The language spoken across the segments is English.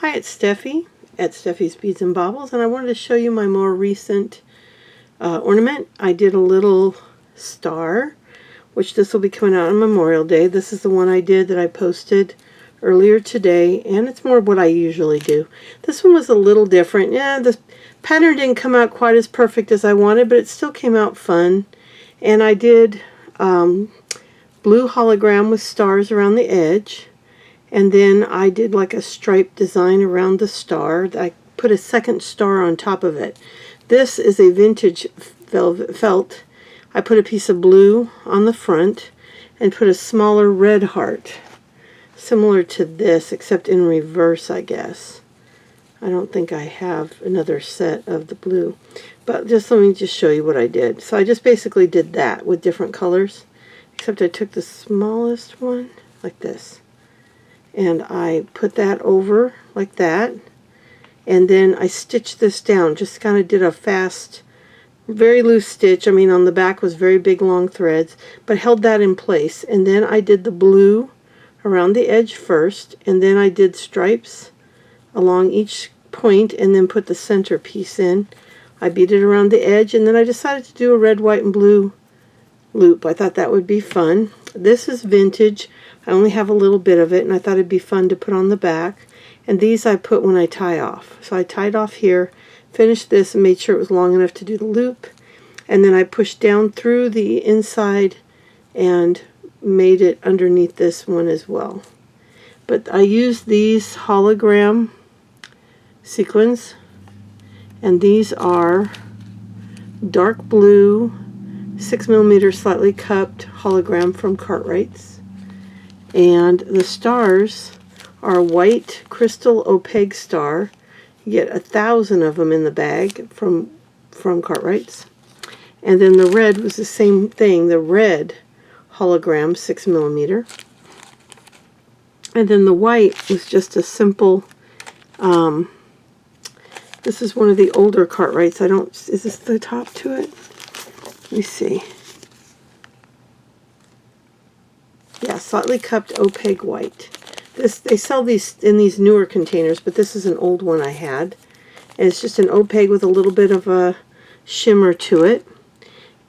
Hi, it's Steffi at Steffi's Beads and Baubles, and I wanted to show you my more recent ornament. I did a little star, which this will be coming out on Memorial Day. This is the one I did that I posted earlier today, and it's more of what I usually do. This one was a little different. Yeah, the pattern didn't come out quite as perfect as I wanted, but it still came out fun. And I did blue hologram with stars around the edge. And then I did like a stripe design around the star. I put a second star on top of it. This is a vintage velvet felt. I put a piece of blue on the front and put a smaller red heart. Similar to this, except in reverse, I guess. I don't think I have another set of the blue. But let me just show you what I did. So I just basically did that with different colors. Except I took the smallest one, like this. And I put that over like that, and then I stitched this down, just kind of did a fast, very loose stitch. I mean, on the back was very big long threads, but held that in place. And then I did the blue around the edge first, and then I did stripes along each point, and then put the center piece in. I beat it around the edge, and then I decided to do a red, white, and blue loop. I thought that would be fun. This is vintage. I only have a little bit of it, and I thought it'd be fun to put on the back. And these I put when I tie off. So I tied off here, finished this, and made sure it was long enough to do the loop. And then I pushed down through the inside and made it underneath this one as well. But I used these hologram sequins, and these are dark blue 6mm slightly cupped hologram from Cartwright's. And the stars are white crystal opaque star. You get 1,000 of them in the bag from Cartwright's. And then the red was the same thing, the red hologram 6mm. And then the white was just a simple, this is one of the older Cartwright's. Is this the top to it? Let me see. Yeah, slightly cupped opaque white. They sell these in these newer containers, but this is an old one I had. And it's just an opaque with a little bit of a shimmer to it.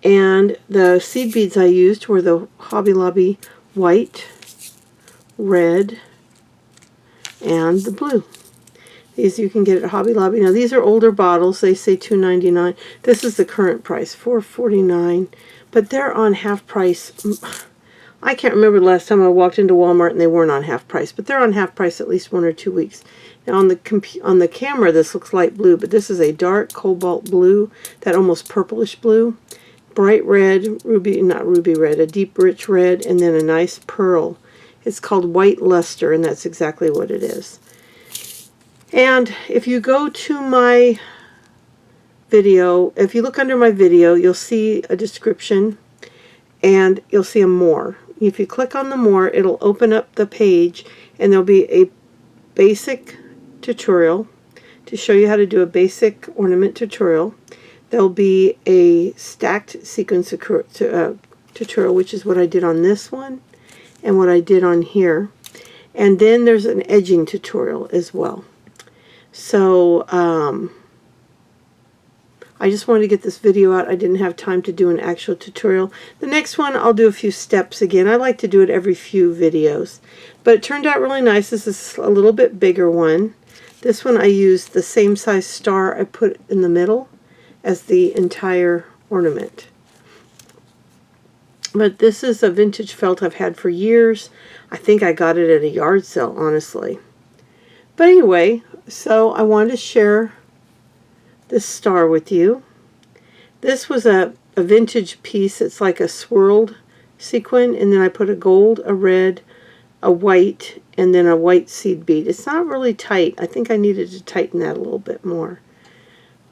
And the seed beads I used were the Hobby Lobby white, red, and the blue. These you can get at Hobby Lobby. Now these are older bottles. They say $2.99. This is the current price, $4.49. But they're on half price. I can't remember the last time I walked into Walmart and they weren't on half price, but they're on half price at least 1 or 2 weeks. Now on the camera this looks light blue, but this is a dark cobalt blue, that almost purplish blue, bright red, not ruby red, a deep rich red, and then a nice pearl. It's called white luster, and that's exactly what it is. And if you go to my video, if you look under my video, you'll see a description and you'll see a more. If you click on the more, it'll open up the page, and there'll be a basic tutorial to show you how to do a basic ornament tutorial. There'll be a stacked sequin tutorial, which is what I did on this one and what I did on here. And then there's an edging tutorial as well. So I just wanted to get this video out. I didn't have time to do an actual tutorial. The next one I'll do a few steps again. I like to do it every few videos. But it turned out really nice. This is a little bit bigger one. This one I used the same size star I put in the middle as the entire ornament. But this is a vintage felt I've had for years. I think I got it at a yard sale, honestly. But anyway, so I wanted to share this star with you. This was a vintage piece. It's like a swirled sequin, and then I put a gold, a red, a white, and then a white seed bead. It's not really tight. I think I needed to tighten that a little bit more.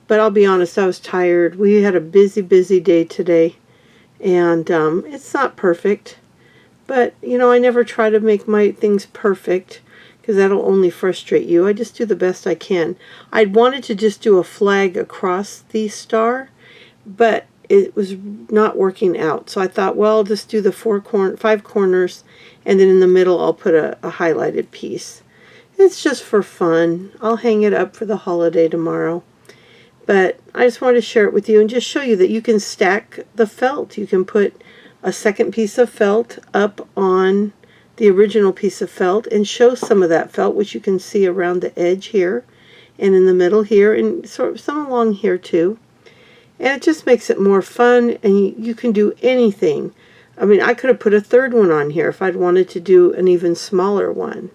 But I'll be honest, I was tired. We had a busy day today, and it's not perfect. But, you know, I never try to make my things perfect, because that'll only frustrate you. I just do the best I can. I wanted to just do a flag across the star, but it was not working out. So I thought, well, I'll just do the 5 corners, and then in the middle I'll put a highlighted piece. It's just for fun. I'll hang it up for the holiday tomorrow. But I just wanted to share it with you and just show you that you can stack the felt. You can put a second piece of felt up on the original piece of felt and show some of that felt, which you can see around the edge here and in the middle here and sort of some along here too. And it just makes it more fun, and you can do anything. I mean, I could have put a third one on here if I'd wanted to do an even smaller one.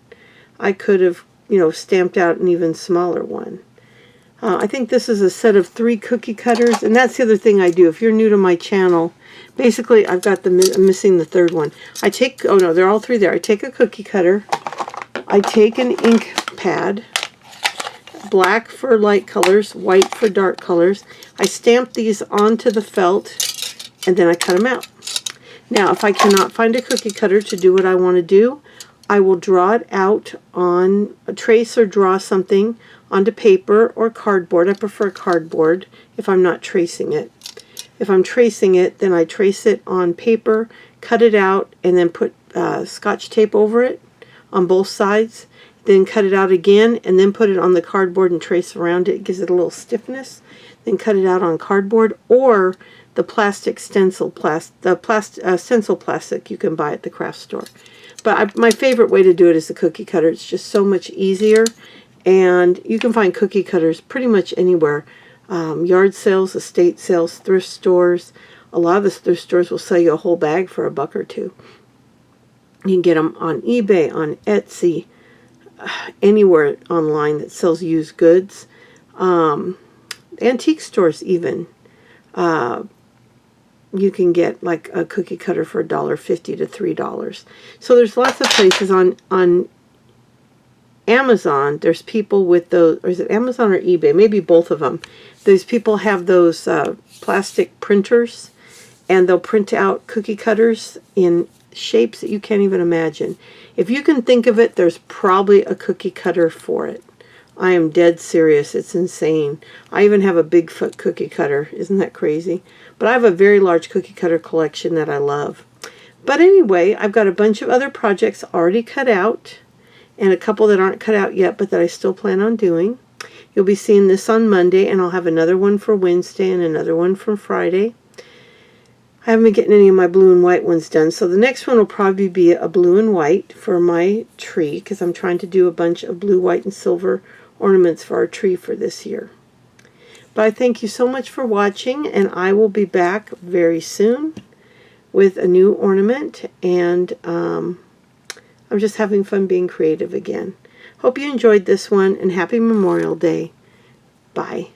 I could have, you know, stamped out an even smaller one. I think this is a set of 3 cookie cutters, and that's the other thing I do. If you're new to my channel, basically I've got I'm missing the third one. I take, oh no, they're all 3 there. I take a cookie cutter, I take an ink pad, black for light colors, white for dark colors. I stamp these onto the felt, and then I cut them out. Now, if I cannot find a cookie cutter to do what I want to do, I will draw it out on a trace or draw something onto paper or cardboard. I prefer cardboard if I'm not tracing it. If I'm tracing it, then I trace it on paper, cut it out, and then put Scotch tape over it on both sides. Then cut it out again, and then put it on the cardboard and trace around it. It gives it a little stiffness. Then cut it out on cardboard, or the plastic stencil, stencil plastic you can buy at the craft store. But my favorite way to do it is the cookie cutter. It's just so much easier, and you can find cookie cutters pretty much anywhere. Yard sales, estate sales, thrift stores. A lot of the thrift stores will sell you a whole bag for $1 or $2. You can get them on eBay, on Etsy, anywhere online that sells used goods. Antique stores even. You can get like a cookie cutter for $1.50 to $3. So there's lots of places on Amazon. There's people with those, or is it Amazon or eBay? Maybe both of them. Those people have those plastic printers, and they'll print out cookie cutters in shapes that you can't even imagine. If you can think of it, there's probably a cookie cutter for it. I am dead serious. It's insane. I even have a Bigfoot cookie cutter. Isn't that crazy? But I have a very large cookie cutter collection that I love. But anyway, I've got a bunch of other projects already cut out, and a couple that aren't cut out yet, but that I still plan on doing. You'll be seeing this on Monday, and I'll have another one for Wednesday and another one for Friday. I haven't been getting any of my blue and white ones done, so the next one will probably be a blue and white for my tree, because I'm trying to do a bunch of blue, white, and silver ornaments for our tree for this year. But I thank you so much for watching, and I will be back very soon with a new ornament, and I'm just having fun being creative again. Hope you enjoyed this one, and happy Memorial Day. Bye.